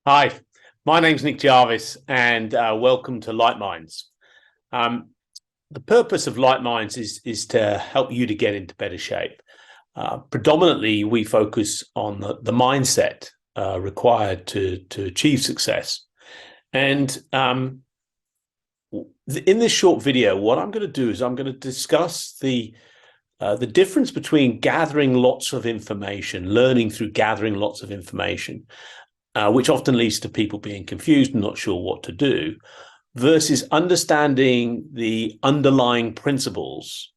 Hi, my name's Nick Jarvis, and welcome to Light Minds. The purpose of Light Minds is to help you to get into better shape. Predominantly, we focus on the mindset required to achieve success. And in this short video, what I'm going to do is I'm going to discuss the difference between gathering lots of information, learning through gathering lots of information, which often leads to people being confused and not sure what to do, versus understanding the underlying principles.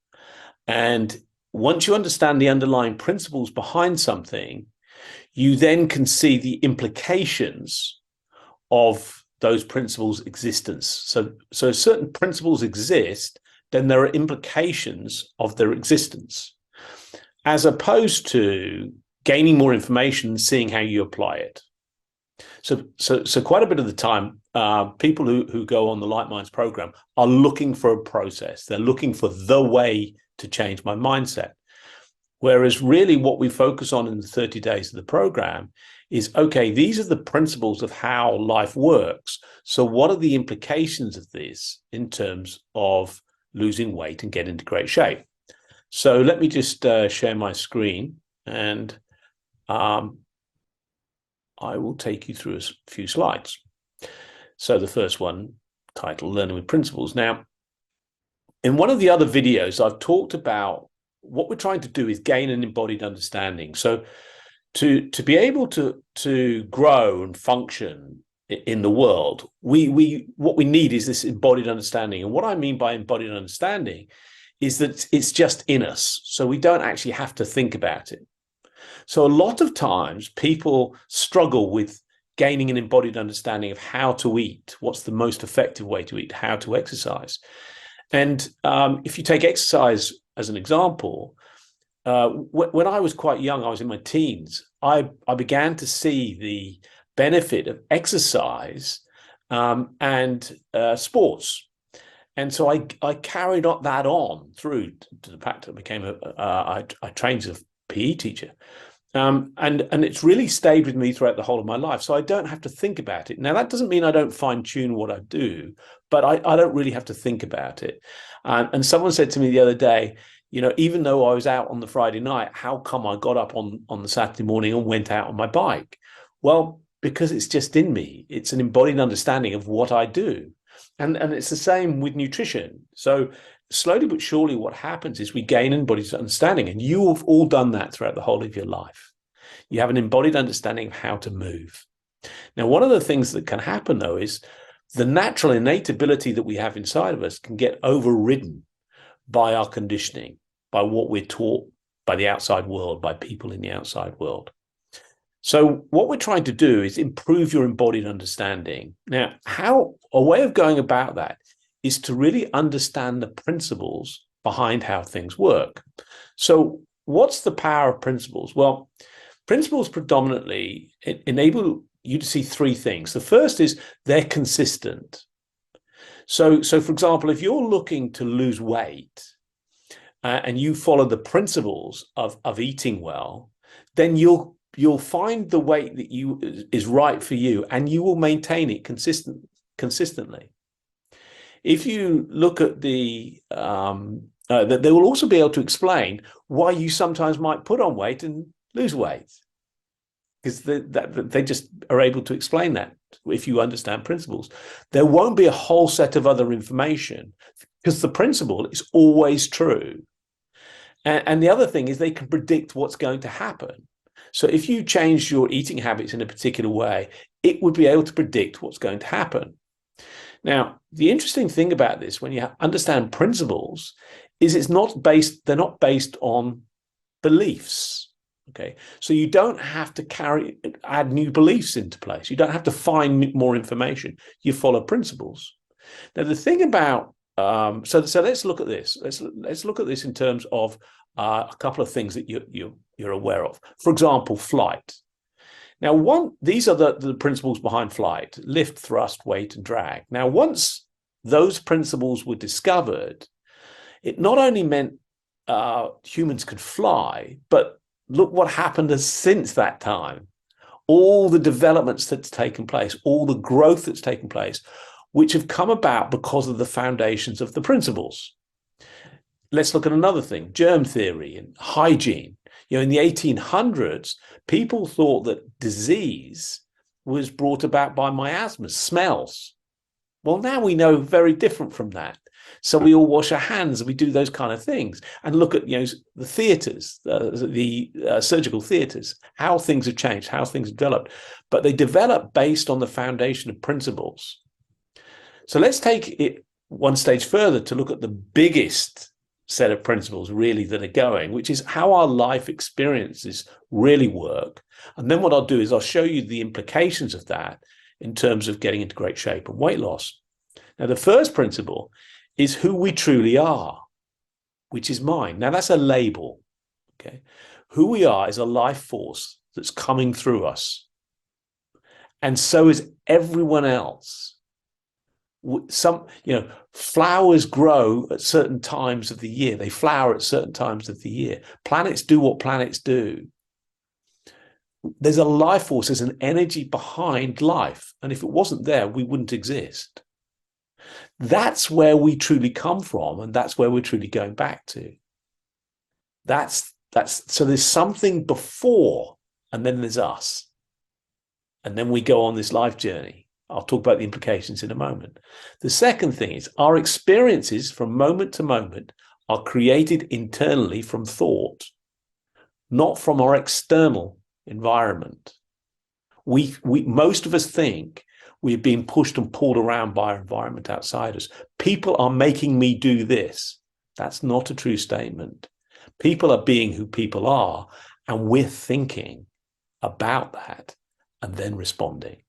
And once you understand the underlying principles behind something, you then can see the implications of those principles' existence. So certain principles exist, then there are implications of their existence, as opposed to gaining more information and seeing how you apply it. So quite a bit of the time, people who go on the Light Minds program are looking for a process. They're looking for the way to change my mindset. Whereas really what we focus on in the 30 days of the program is, okay, these are the principles of how life works. So what are the implications of this in terms of losing weight and getting into great shape? So let me just share my screen, and I will take you through a few slides. So the first one, titled Learning with Principles. Now, in one of the other videos, I've talked about what we're trying to do is gain an embodied understanding. So to be able to grow and function in the world, what we need is this embodied understanding. And what I mean by embodied understanding is that it's just in us. So we don't actually have to think about it. So a lot of times people struggle with gaining an embodied understanding of how to eat, what's the most effective way to eat, how to exercise. And if you take exercise as an example, when I was quite young, I was in my teens, I began to see the benefit of exercise and sports. And so I carried that on through to the fact that I became I trained as a PE teacher. And it's really stayed with me throughout the whole of my life. So I don't have to think about it. Now, that doesn't mean I don't fine tune what I do, but I don't really have to think about it. And someone said to me the other day, you know, even though I was out on the Friday night, how come I got up on the Saturday morning and went out on my bike? Well, because it's just in me. It's an embodied understanding of what I do. And it's the same with nutrition. So slowly but surely, what happens is we gain an embodied understanding, and you have all done that throughout the whole of your life. You have an embodied understanding of how to move. Now, one of the things that can happen, though, is the natural innate ability that we have inside of us can get overridden by our conditioning, by what we're taught by the outside world, by people in the outside world. So what we're trying to do is improve your embodied understanding. Now, a way of going about that is to really understand the principles behind how things work. So what's the power of principles? Well, principles predominantly enable you to see three things. The first is they're consistent. So for example, if you're looking to lose weight and you follow the principles of eating well, then you'll find the weight that is right for you, and you will maintain it consistently. If you look at they will also be able to explain why you sometimes might put on weight and lose weight, because they just are able to explain that if you understand principles. There won't be a whole set of other information because the principle is always true. And the other thing is they can predict what's going to happen. So if you change your eating habits in a particular way, it would be able to predict what's going to happen. Now, the interesting thing about this, when you understand principles, is they're not based on beliefs. Okay, so you don't have to add new beliefs into place. You don't have to find more information. You follow principles. Now, the thing about so let's look at this. Let's look at this in terms of a couple of things that you're aware of. For example, flight. Now, these are the principles behind flight: lift, thrust, weight, and drag. Now, once those principles were discovered, it not only meant humans could fly, but look what happened since that time. all the developments that's taken place, all the growth that's taken place, which have come about because of the foundations of the principles. Let's look at another thing, germ theory and hygiene. In the 1800s, people thought that disease was brought about by miasmas, smells. Well, now we know very different from that. So we all wash our hands and we do those kind of things. And look at the theaters, the surgical theaters, how things have changed, how things have developed. But they develop based on the foundation of principles. So let's take it one stage further to look at the biggest set of principles really that are going, which is how our life experiences really work. And then what I'll do is I'll show you the implications of that in terms of getting into great shape and weight loss. Now, the first principle is who we truly are, which is mine. Now, that's a label, okay? Who we are is a life force that's coming through us. And so is everyone else. Flowers grow at certain times of the year. They flower at certain times of the year. Planets do what planets do. There's a life force, there's an energy behind life. And if it wasn't there, we wouldn't exist. That's where we truly come from, and that's where we're truly going back to. So there's something before, and then there's us. And then we go on this life journey. I'll talk about the implications in a moment. The second thing is our experiences from moment to moment are created internally from thought, not from our external environment. Most of us think we're being pushed and pulled around by our environment outside us. People are making me do this. That's not a true statement. People are being who people are, and we're thinking about that and then responding.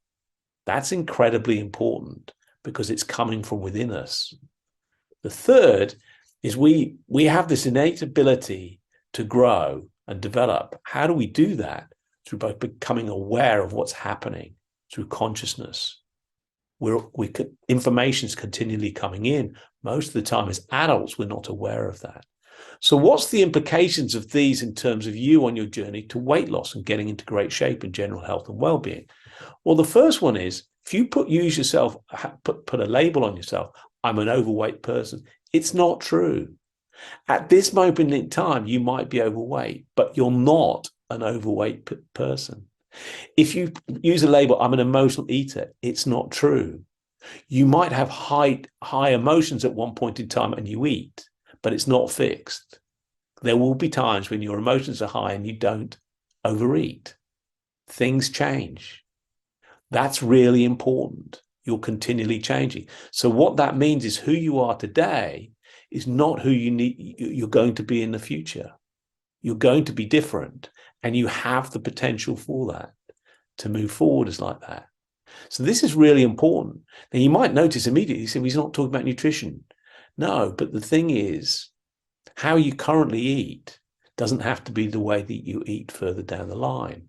That's incredibly important because it's coming from within us. The third is we have this innate ability to grow and develop. How do we do that? Through by becoming aware of what's happening through consciousness. Information is continually coming in. Most of the time as adults, we're not aware of that. So what's the implications of these in terms of you on your journey to weight loss and getting into great shape and general health and well-being? Well, the first one is, if you put a label on yourself, I'm an overweight person, it's not true. At this moment in time, you might be overweight, but you're not an overweight person. If you use a label, I'm an emotional eater, it's not true. You might have high emotions at one point in time and you eat, but it's not fixed. There will be times when your emotions are high and you don't overeat. Things change. That's really important. You're continually changing. So what that means is who you are today is not who you're going to be in the future. You're going to be different, and you have the potential for that. To move forward is like that. So this is really important. Now you might notice immediately, so he's not talking about nutrition. No, but the thing is, how you currently eat doesn't have to be the way that you eat further down the line.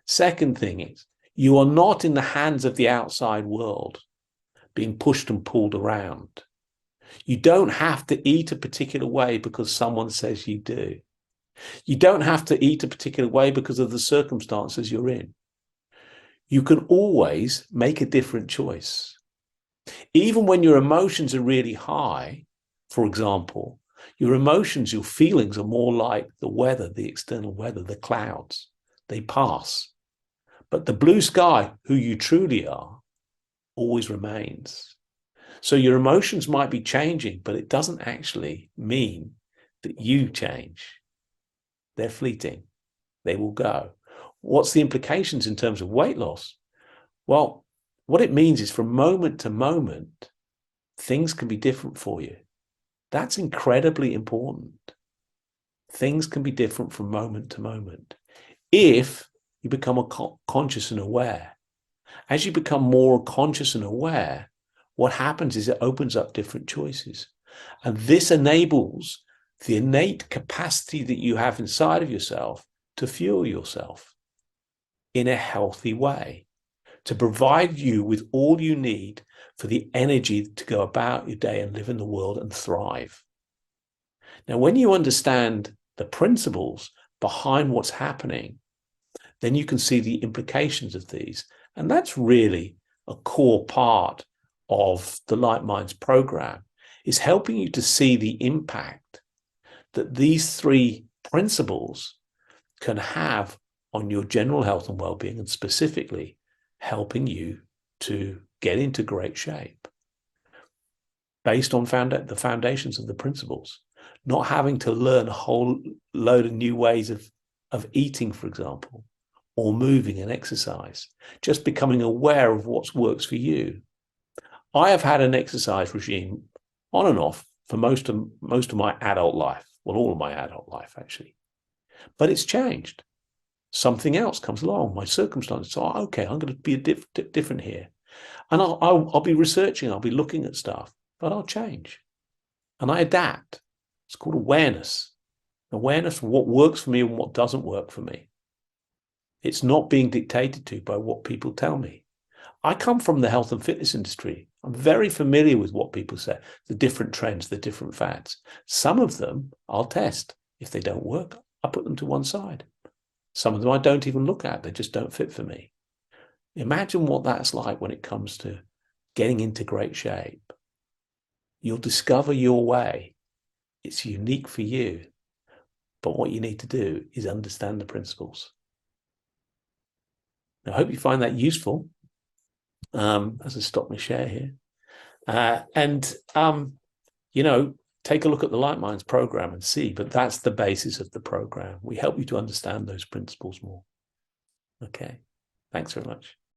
Second thing is, you are not in the hands of the outside world being pushed and pulled around. You don't have to eat a particular way because someone says you do. You don't have to eat a particular way because of the circumstances you're in. You can always make a different choice. Even when your emotions are really high, for example, your emotions, your feelings are more like the weather, the external weather, the clouds. They pass. But the blue sky, who you truly are, always remains. So your emotions might be changing, but it doesn't actually mean that you change. They're fleeting. They will go. What's the implications in terms of weight loss? Well, what it means is from moment to moment, things can be different for you. That's incredibly important. Things can be different from moment to moment. If you become conscious and aware. As you become more conscious and aware, what happens is it opens up different choices. And this enables the innate capacity that you have inside of yourself to fuel yourself in a healthy way, to provide you with all you need for the energy to go about your day and live in the world and thrive. Now, when you understand the principles behind what's happening, then you can see the implications of these. And that's really a core part of the Light Minds program, is helping you to see the impact that these three principles can have on your general health and well-being, and specifically helping you to get into great shape based on the foundations of the principles, not having to learn a whole load of new ways of eating, for example, or moving and exercise, just becoming aware of what works for you. I have had an exercise regime on and off for most of my adult life, well, all of my adult life, actually. But it's changed. Something else comes along, my circumstances. So, okay, I'm going to be different here. And I'll be researching, I'll be looking at stuff, but I'll change. And I adapt. It's called awareness. Awareness of what works for me and what doesn't work for me. It's not being dictated to by what people tell me. I come from the health and fitness industry. I'm very familiar with what people say, the different trends, the different fads. Some of them I'll test. If they don't work, I put them to one side. Some of them I don't even look at. They just don't fit for me. Imagine what that's like when it comes to getting into great shape. You'll discover your way. It's unique for you. But what you need to do is understand the principles. I hope you find that useful. As I stop my share here. Take a look at the Light Minds program and see, but that's the basis of the program. We help you to understand those principles more. Okay. Thanks very much.